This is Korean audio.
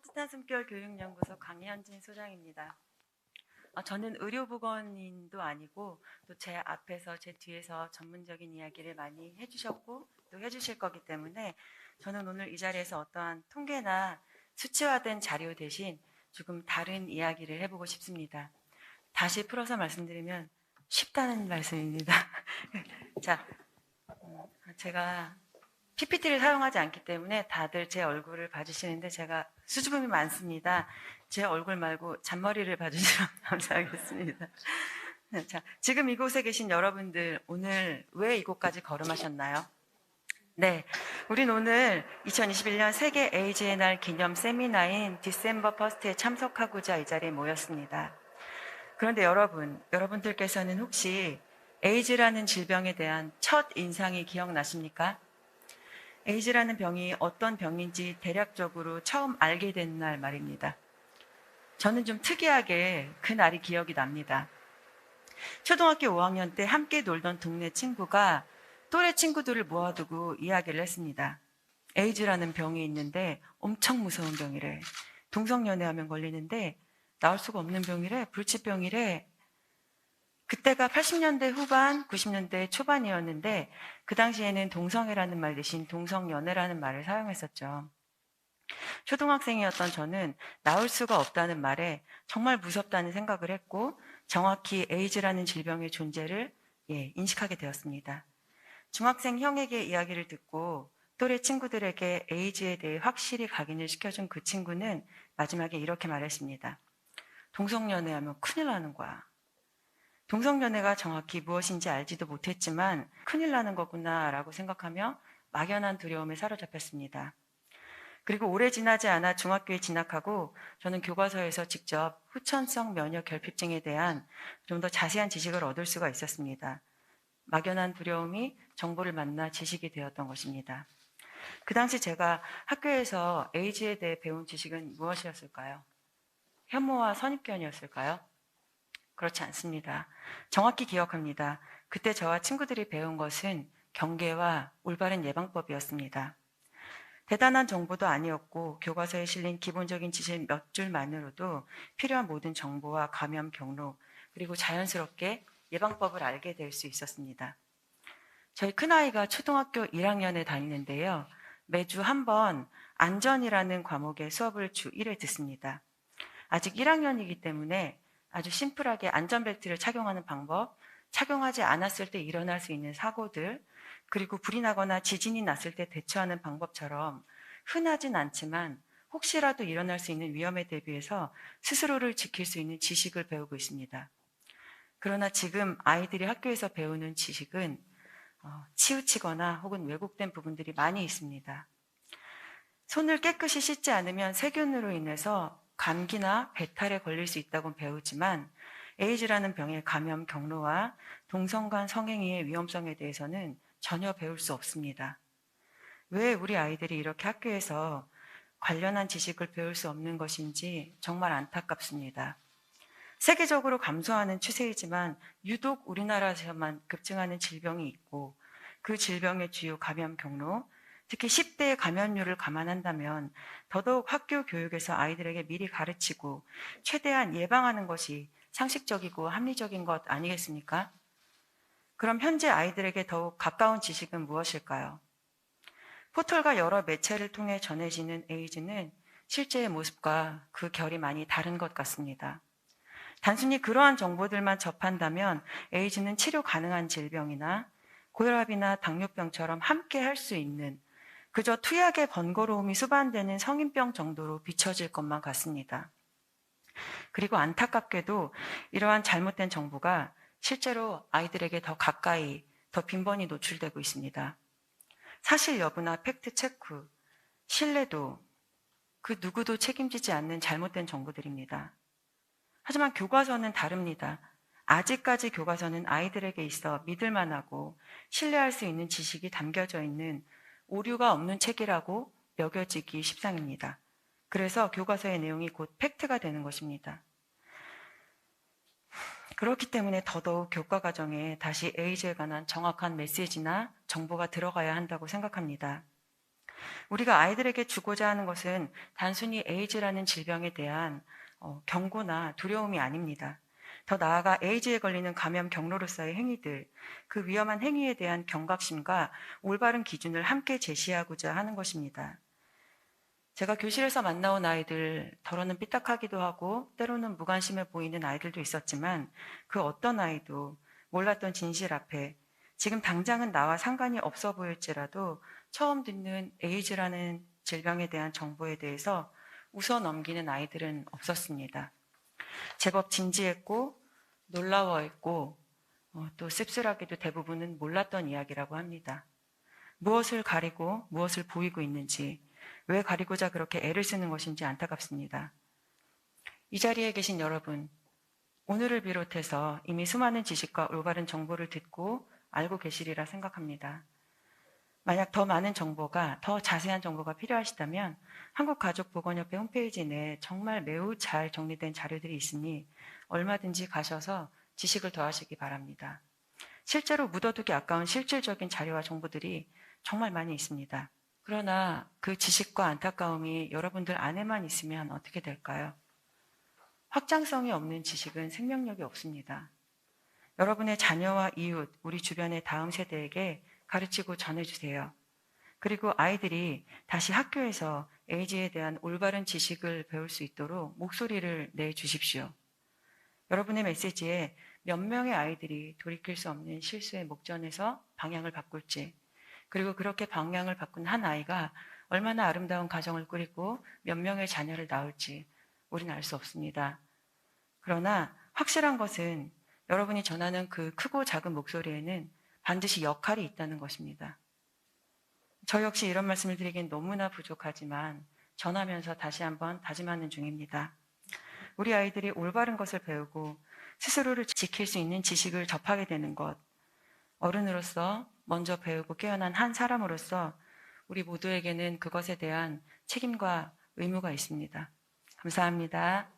따뜻한 숨결 교육연구소 강현진 소장입니다. 저는 의료보건인도 아니고 또 제 앞에서 제 뒤에서 전문적인 이야기를 많이 해주셨고 또 해주실 거기 때문에 저는 오늘 이 자리에서 어떠한 통계나 수치화된 자료 대신 조금 다른 이야기를 해보고 싶습니다. 다시 풀어서 말씀드리면 쉽다는 말씀입니다. 자, 제가 PPT를 사용하지 않기 때문에 다들 제 얼굴을 봐주시는데 제가 수줍음이 많습니다. 제 얼굴 말고 잔머리를 봐주시면 감사하겠습니다. 자, 지금 이곳에 계신 여러분들 오늘 왜 이곳까지 걸음하셨나요? 네, 우린 오늘 2021년 세계 에이즈의 날 기념 세미나인 디셈버 퍼스트에 참석하고자 이 자리에 모였습니다. 그런데 여러분들께서는 혹시 에이즈라는 질병에 대한 첫 인상이 기억나십니까? 에이즈라는 병이 어떤 병인지 대략적으로 처음 알게 된 날 말입니다. 저는 좀 특이하게 그 날이 기억이 납니다. 초등학교 5학년 때 함께 놀던 동네 친구가 또래 친구들을 모아두고 이야기를 했습니다. 에이즈라는 병이 있는데 엄청 무서운 병이래. 동성연애하면 걸리는데 나을 수가 없는 병이래. 불치병이래. 그때가 80년대 후반, 90년대 초반이었는데 그 당시에는 동성애라는 말 대신 동성연애라는 말을 사용했었죠. 초등학생이었던 저는 나올 수가 없다는 말에 정말 무섭다는 생각을 했고 정확히 에이즈라는 질병의 존재를 인식하게 되었습니다. 중학생 형에게 이야기를 듣고 또래 친구들에게 에이즈에 대해 확실히 각인을 시켜준 그 친구는 마지막에 이렇게 말했습니다. 동성연애하면 큰일 나는 거야. 동성연애가 정확히 무엇인지 알지도 못했지만 큰일 나는 거구나 라고 생각하며 막연한 두려움에 사로잡혔습니다. 그리고 오래 지나지 않아 중학교에 진학하고 저는 교과서에서 직접 후천성 면역 결핍증에 대한 좀 더 자세한 지식을 얻을 수가 있었습니다. 막연한 두려움이 정보를 만나 지식이 되었던 것입니다. 그 당시 제가 학교에서 에이즈에 대해 배운 지식은 무엇이었을까요? 혐오와 선입견이었을까요? 그렇지 않습니다. 정확히 기억합니다. 그때 저와 친구들이 배운 것은 경계와 올바른 예방법이었습니다. 대단한 정보도 아니었고 교과서에 실린 기본적인 지식 몇 줄만으로도 필요한 모든 정보와 감염 경로 그리고 자연스럽게 예방법을 알게 될 수 있었습니다. 저희 큰아이가 초등학교 1학년에 다니는데요. 매주 한 번 안전이라는 과목의 수업을 주 1회 듣습니다. 아직 1학년이기 때문에 아주 심플하게 안전벨트를 착용하는 방법, 착용하지 않았을 때 일어날 수 있는 사고들, 그리고 불이 나거나 지진이 났을 때 대처하는 방법처럼 흔하진 않지만 혹시라도 일어날 수 있는 위험에 대비해서 스스로를 지킬 수 있는 지식을 배우고 있습니다. 그러나 지금 아이들이 학교에서 배우는 지식은 치우치거나 혹은 왜곡된 부분들이 많이 있습니다. 손을 깨끗이 씻지 않으면 세균으로 인해서 감기나 배탈에 걸릴 수 있다고 배우지만 에이즈라는 병의 감염 경로와 동성 간 성행위의 위험성에 대해서는 전혀 배울 수 없습니다. 왜 우리 아이들이 이렇게 학교에서 관련한 지식을 배울 수 없는 것인지 정말 안타깝습니다. 세계적으로 감소하는 추세이지만 유독 우리나라에서만 급증하는 질병이 있고 그 질병의 주요 감염 경로, 특히 10대의 감염률을 감안한다면 더더욱 학교 교육에서 아이들에게 미리 가르치고 최대한 예방하는 것이 상식적이고 합리적인 것 아니겠습니까? 그럼 현재 아이들에게 더욱 가까운 지식은 무엇일까요? 포털과 여러 매체를 통해 전해지는 에이즈는 실제의 모습과 그 결이 많이 다른 것 같습니다. 단순히 그러한 정보들만 접한다면 에이즈는 치료 가능한 질병이나 고혈압이나 당뇨병처럼 함께 할 수 있는 그저 투약의 번거로움이 수반되는 성인병 정도로 비춰질 것만 같습니다. 그리고 안타깝게도 이러한 잘못된 정보가 실제로 아이들에게 더 가까이, 더 빈번히 노출되고 있습니다. 사실 여부나 팩트 체크, 신뢰도 그 누구도 책임지지 않는 잘못된 정보들입니다. 하지만 교과서는 다릅니다. 아직까지 교과서는 아이들에게 있어 믿을만하고 신뢰할 수 있는 지식이 담겨져 있는 오류가 없는 책이라고 여겨지기 십상입니다. 그래서 교과서의 내용이 곧 팩트가 되는 것입니다. 그렇기 때문에 더더욱 교과 과정에 다시 에이즈에 관한 정확한 메시지나 정보가 들어가야 한다고 생각합니다. 우리가 아이들에게 주고자 하는 것은 단순히 에이즈라는 질병에 대한 경고나 두려움이 아닙니다. 더 나아가 에이즈에 걸리는 감염 경로로서의 행위들, 그 위험한 행위에 대한 경각심과 올바른 기준을 함께 제시하고자 하는 것입니다. 제가 교실에서 만나온 아이들, 더러는 삐딱하기도 하고 때로는 무관심해 보이는 아이들도 있었지만 그 어떤 아이도 몰랐던 진실 앞에 지금 당장은 나와 상관이 없어 보일지라도 처음 듣는 에이즈라는 질병에 대한 정보에 대해서 웃어 넘기는 아이들은 없었습니다. 제법 진지했고 놀라워했고 또 씁쓸하게도 대부분은 몰랐던 이야기라고 합니다. 무엇을 가리고 무엇을 보이고 있는지, 왜 가리고자 그렇게 애를 쓰는 것인지 안타깝습니다. 이 자리에 계신 여러분, 오늘을 비롯해서 이미 수많은 지식과 올바른 정보를 듣고 알고 계시리라 생각합니다. 만약 더 많은 정보가, 더 자세한 정보가 필요하시다면 한국가족보건협회 홈페이지 내에 정말 매우 잘 정리된 자료들이 있으니 얼마든지 가셔서 지식을 더하시기 바랍니다. 실제로 묻어두기 아까운 실질적인 자료와 정보들이 정말 많이 있습니다. 그러나 그 지식과 안타까움이 여러분들 안에만 있으면 어떻게 될까요? 확장성이 없는 지식은 생명력이 없습니다. 여러분의 자녀와 이웃, 우리 주변의 다음 세대에게 가르치고 전해주세요. 그리고 아이들이 다시 학교에서 에이즈에 대한 올바른 지식을 배울 수 있도록 목소리를 내주십시오. 여러분의 메시지에 몇 명의 아이들이 돌이킬 수 없는 실수의 목전에서 방향을 바꿀지, 그리고 그렇게 방향을 바꾼 한 아이가 얼마나 아름다운 가정을 꾸리고 몇 명의 자녀를 낳을지 우리는 알 수 없습니다. 그러나 확실한 것은 여러분이 전하는 그 크고 작은 목소리에는 반드시 역할이 있다는 것입니다. 저 역시 이런 말씀을 드리긴 너무나 부족하지만 전하면서 다시 한번 다짐하는 중입니다. 우리 아이들이 올바른 것을 배우고 스스로를 지킬 수 있는 지식을 접하게 되는 것, 어른으로서 먼저 배우고 깨어난 한 사람으로서 우리 모두에게는 그것에 대한 책임과 의무가 있습니다. 감사합니다.